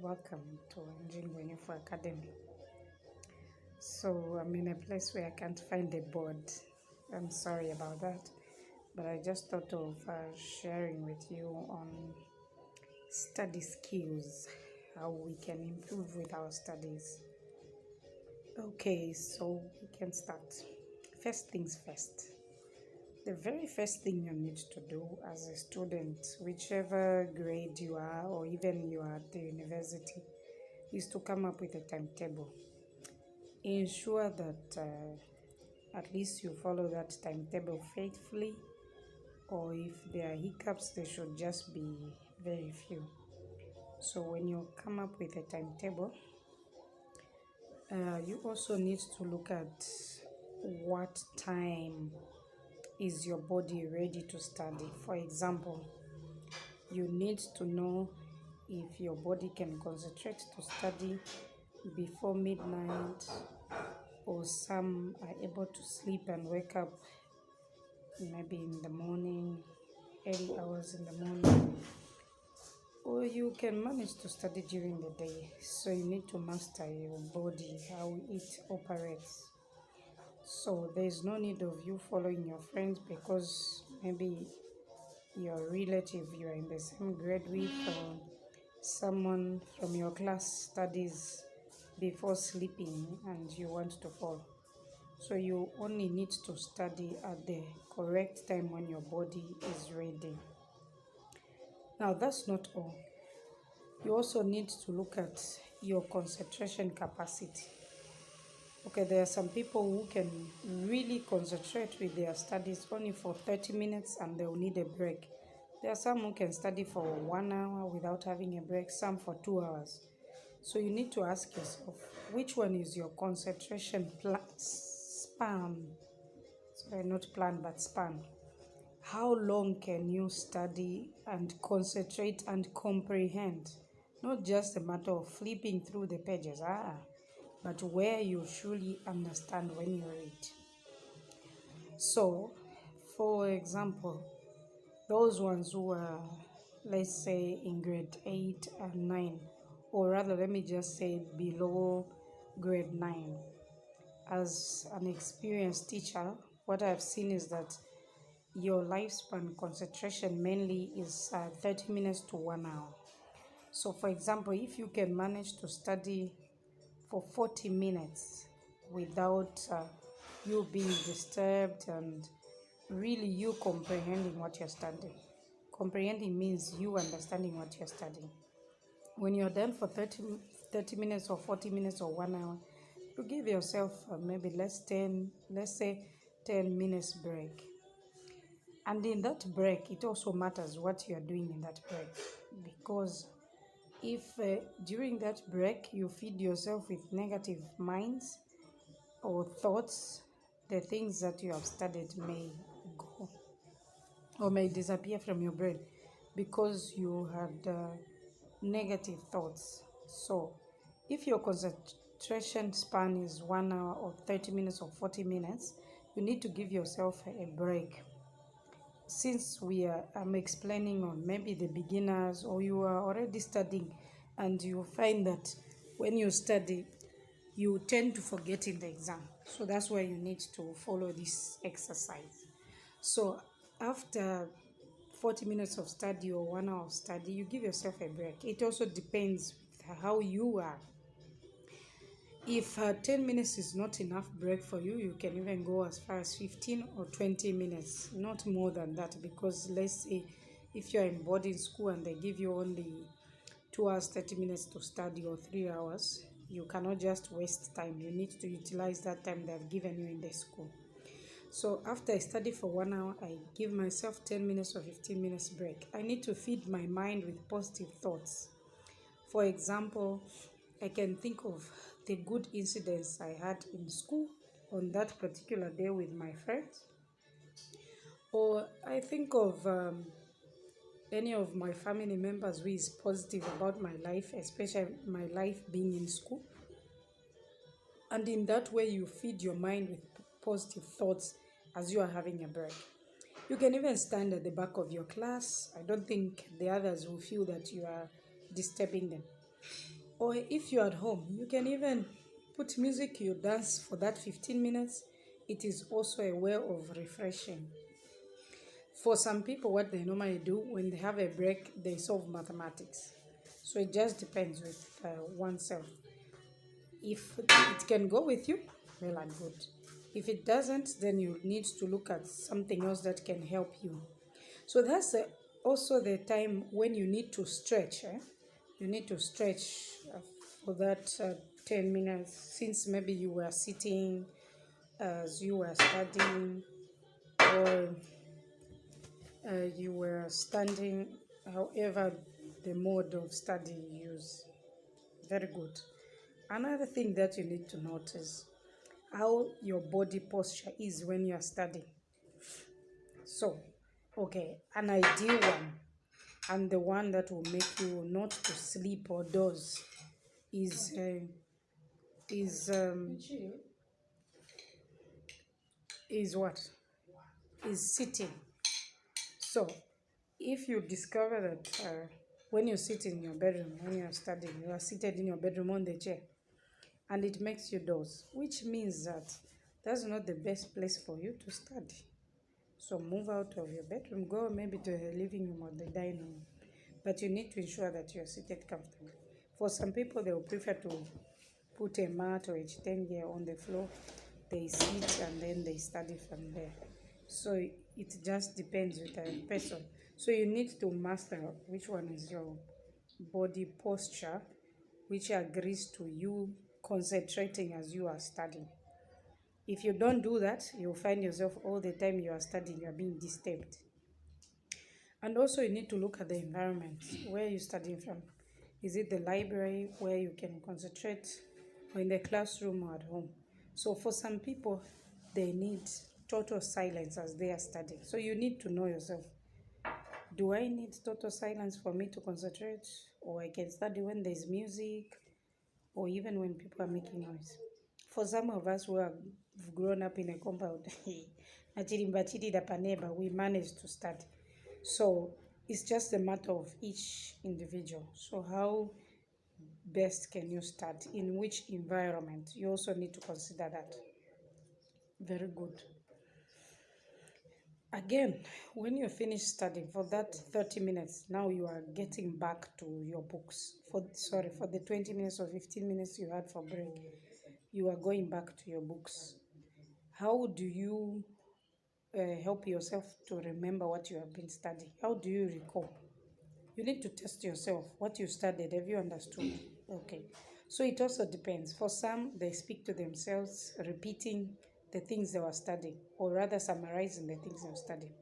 Welcome to Njingwenyefo Academy. So I'm in a place where I can't find a board. I'm sorry about that, but I just thought of sharing with you on study skills, how we can improve with our studies. Okay, so we can start. First things first. The very first thing you need to do as a student, whichever grade you are, or even you are at the university, is to come up with a timetable. Ensure that at least you follow that timetable faithfully, or if there are hiccups, they should just be very few. So when you come up with a timetable, you also need to look at what time is your body ready to study. For example, you need to know if your body can concentrate to study before midnight, or some are able to sleep and wake up maybe in the morning, early hours in the morning, or you can manage to study during the day. So you need to master your body, how it operates. So there's no need of you following your friends because maybe your relative you are in the same grade with, or someone from your class studies before sleeping and you want to follow. So you only need to study at the correct time when your body is ready. Now that's not all. You also need to look at your concentration capacity. Okay, there are some people who can really concentrate with their studies only for 30 minutes and they'll need a break. There are some who can study for 1 hour without having a break, some for 2 hours. So you need to ask yourself, which one is your concentration span? Sorry, not plan, but span. How long can you study and concentrate and comprehend? Not just a matter of flipping through the pages, but where you truly understand when you read. So, for example, those ones who are, let's say, in grade 8 and 9, or rather, let me just say below grade 9, as an experienced teacher, what I've seen is that your lifespan concentration mainly is 30 minutes to 1 hour. So, for example, if you can manage to study for 40 minutes without you being disturbed and really you comprehending what you're studying. Comprehending means you understanding what you're studying. When you're done for 30 minutes or 40 minutes or 1 hour, you give yourself maybe let's say 10 minutes break. And in that break, it also matters what you are doing in that break, because if during that break you feed yourself with negative minds or thoughts, the things that you have studied may go or may disappear from your brain because you had negative thoughts. So if your concentration span is 1 hour or 30 minutes or 40 minutes, you need to give yourself a break. Since I'm explaining on maybe the beginners, or you are already studying and you find that when you study you tend to forget in the exam, so that's why you need to follow this exercise. So after 40 minutes of study or 1 hour of study, you give yourself a break. It also depends how you are. If 10 minutes is not enough break for you, you can even go as far as 15 or 20 minutes, not more than that, because let's say if you're in boarding school and they give you only 2 hours 30 minutes to study, or 3 hours, you cannot just waste time. You need to utilize that time they've given you in the school. So after I study for 1 hour, I give myself 10 minutes or 15 minutes break. I need to feed my mind with positive thoughts. For example, I can think of the good incidents I had in school on that particular day with my friends, or I think of any of my family members who is positive about my life, especially my life being in school. And in that way, you feed your mind with positive thoughts as you are having a break. You can even stand at the back of your class. I don't think the others will feel that you are disturbing them. Or if you're at home, you can even put music, you dance for that 15 minutes. It is also a way of refreshing. For some people, what they normally do when they have a break, they solve mathematics. So it just depends with oneself. If it can go with you, well and good. If it doesn't, then you need to look at something else that can help you. So that's also the time when you need to stretch. You need to stretch for that 10 minutes, since maybe you were sitting as you were studying, or you were standing, however the mode of study you use. Very good. Another thing that you need to notice how your body posture is when you are studying. So, okay, an ideal one and the one that will make you not to sleep or doze is uh, is um, is what is sitting. So, if you discover that when you sit in your bedroom, when you are studying, you are seated in your bedroom on the chair, and it makes you doze, which means that that's not the best place for you to study. So move out of your bedroom, go maybe to the living room or the dining room. But you need to ensure that you're seated comfortably. For some people, they will prefer to put a mat or a chitenge on the floor. They sit and then they study from there. So it just depends with the person. So you need to master which one is your body posture, which agrees to you concentrating as you are studying. If you don't do that, you'll find yourself all the time you are studying, you are being disturbed. And also, you need to look at the environment where you're studying from. Is it the library where you can concentrate, or in the classroom or at home? So, for some people, they need total silence as they are studying. So, you need to know yourself, do I need total silence for me to concentrate? Or I can study when there's music, or even when people are making noise. For some of us who have grown up in a compound, we manage to study. So it's just a matter of each individual. So how best can you start? In which environment? You also need to consider that. Very good. Again, when you finish studying for that 30 minutes, now you are getting back to your books. For the 20 minutes or 15 minutes you had for break, you are going back to your books. How do you help yourself to remember what you have been studying? How do you recall? You need to test yourself. What you studied, have you understood? Okay. So it also depends. For some, they speak to themselves, repeating the things they were studying, or rather summarizing the things they were studying.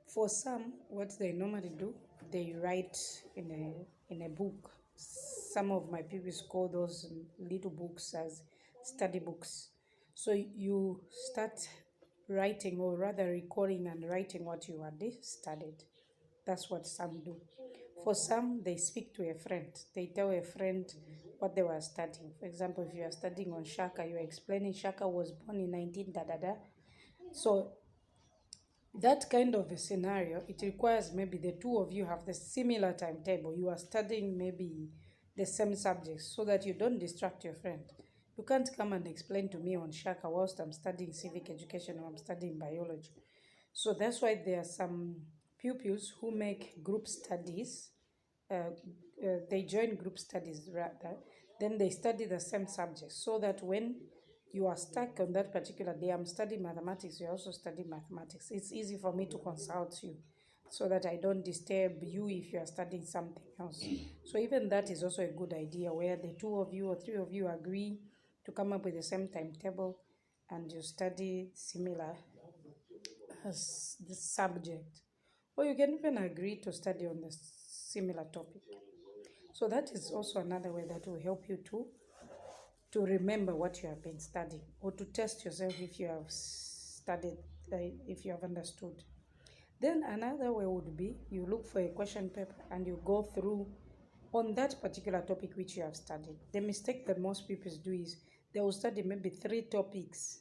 For some, what they normally do, they write in a book. Some of my pupils call those little books as study books. So you start writing, or rather recording and writing what you had studied. That's what some do. For some, they speak to a friend. They tell a friend what they were studying. For example, if you are studying on Shaka, you are explaining Shaka was born in 19 da da da. So that kind of a scenario, it requires maybe the two of you have the similar timetable. You are studying maybe the same subjects so that you don't distract your friend. You can't come and explain to me on Shaka whilst I'm studying civic education or I'm studying biology. So that's why there are some pupils who make group studies. They join group studies rather, then they study the same subject so that when you are stuck on that particular day, I'm studying mathematics, you're also studying mathematics. It's easy for me to consult you so that I don't disturb you if you are studying something else. So even that is also a good idea where the two of you or three of you agree to come up with the same timetable and you study similar as the subject. Or you can even agree to study on the similar topic. So that is also another way that will help you to remember what you have been studying, or to test yourself if you have studied, if you have understood. Then another way would be you look for a question paper and you go through on that particular topic which you have studied. The mistake that most people do is they will study maybe 3 topics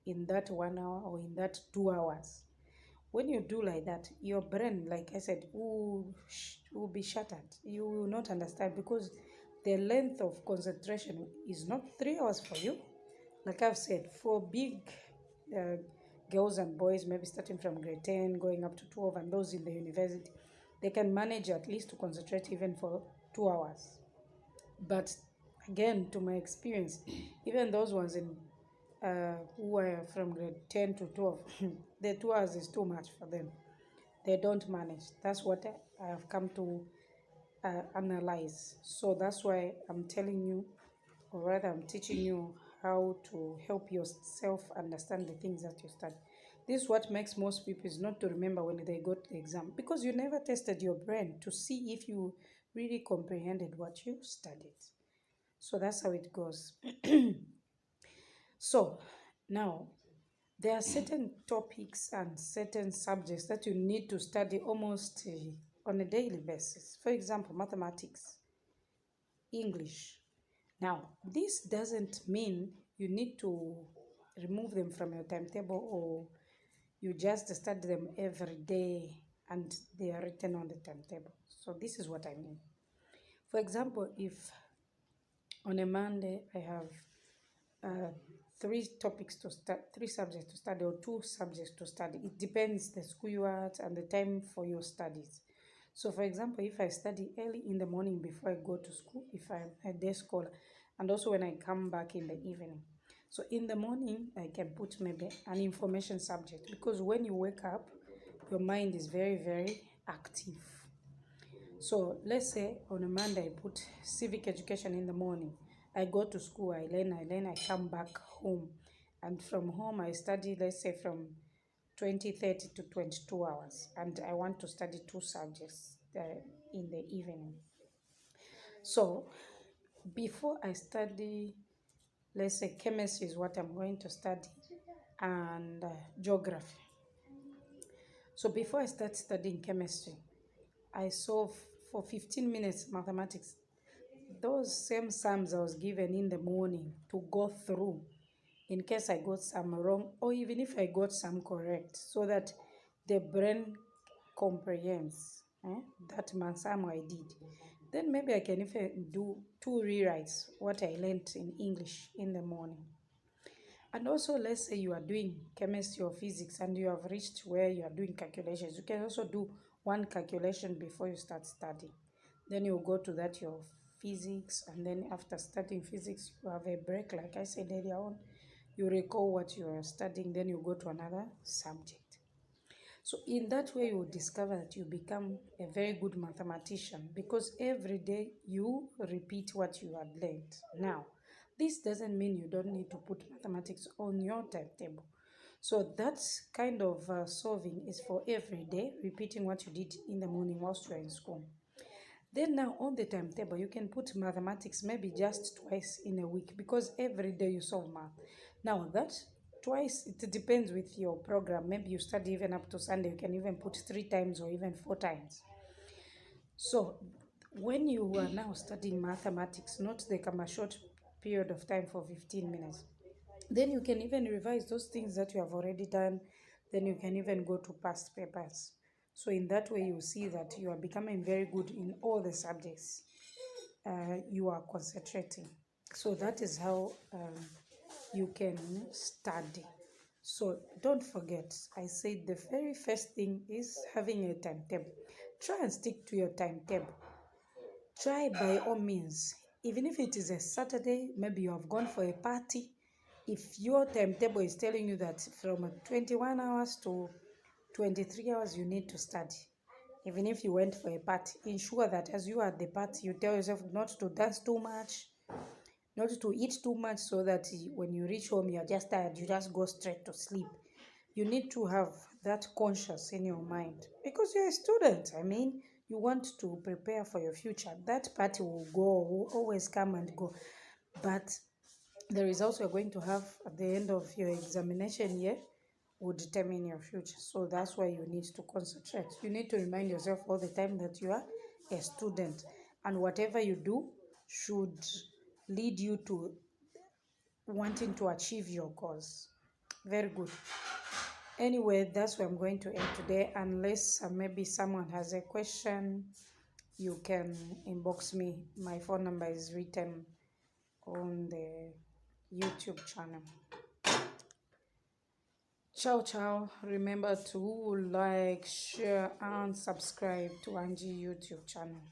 in that 1 hour or in that 2 hours. When you do like that, your brain, like I said, will be shattered. You will not understand because the length of concentration is not 3 hours for you. Like I've said, for big uh, girls and boys, maybe starting from grade 10, going up to 12, and those in the university, they can manage at least to concentrate even for 2 hours. But again, to my experience, even those ones in who are from grade 10 to 12, the 2 hours is too much for them. They don't manage. That's what I have come to analyze. So that's why I'm telling you, or rather, I'm teaching you how to help yourself understand the things that you study. This is what makes most people is not to remember when they go to the exam, because you never tested your brain to see if you really comprehended what you studied. So that's how it goes. So now there are certain topics and certain subjects that you need to study almost on a daily basis. For example, mathematics, English. Now, this doesn't mean you need to remove them from your timetable or you just study them every day and they are written on the timetable. So, this is what I mean. For example, if on a Monday I have uh, three subjects to study, or two subjects to study. It depends the school you are at and the time for your studies. So, for example, if I study early in the morning before I go to school, if I'm a day scholar, and also when I come back in the evening. So, in the morning, I can put maybe an information subject, because when you wake up, your mind is very, very active. So let's say on a Monday I put civic education in the morning. I go to school, I come back home. And from home I study, let's say from 20:30 to 22 hours. And I want to study two subjects in the evening. So before I study, let's say chemistry is what I'm going to study, and geography. So before I start studying chemistry, I solve for 15 minutes mathematics. Those same sums I was given in the morning to go through in case I got some wrong, or even if I got some correct, so that the brain comprehends that sum I did. Then maybe I can even do two rewrites what I learned in English in the morning. And also, let's say you are doing chemistry or physics and you have reached where you are doing calculations. You can also do one calculation before you start studying. Then you go to that your physics, and then after studying physics, you have a break. Like I said earlier on, you recall what you are studying, then you go to another subject. So in that way, you will discover that you become a very good mathematician, because every day you repeat what you had learned. Now, this doesn't mean you don't need to put mathematics on your timetable. So that kind of solving is for every day, repeating what you did in the morning whilst you are in school. Then now on the timetable, you can put mathematics maybe just twice in a week, because every day you solve math. Now that twice, it depends with your program. Maybe you study even up to Sunday, you can even put 3 times or even 4 times. So when you are now studying mathematics, not like a short period of time for 15 minutes, then you can even revise those things that you have already done. Then you can even go to past papers. So in that way, you see that you are becoming very good in all the subjects you are concentrating. So that is how you can study. So don't forget, I said the very first thing is having a timetable. Try and stick to your timetable. Try by all means. Even if it is a Saturday, maybe you have gone for a party. If your timetable is telling you that from 21 hours to 23 hours you need to study, even if you went for a party, ensure that as you are at the party, you tell yourself not to dance too much, not to eat too much, so that when you reach home, you're just tired, you just go straight to sleep. You need to have that conscious in your mind, because you're a student. I mean, you want to prepare for your future. That party will always come and go. But the results you're going to have at the end of your examination year will determine your future. So that's why you need to concentrate. You need to remind yourself all the time that you are a student, and whatever you do should lead you to wanting to achieve your goals. Very good. Anyway, that's where I'm going to end today, unless maybe someone has a question you can inbox me. My phone number is written on the YouTube channel. Ciao, ciao. Remember to like, share, and subscribe to Angie YouTube channel.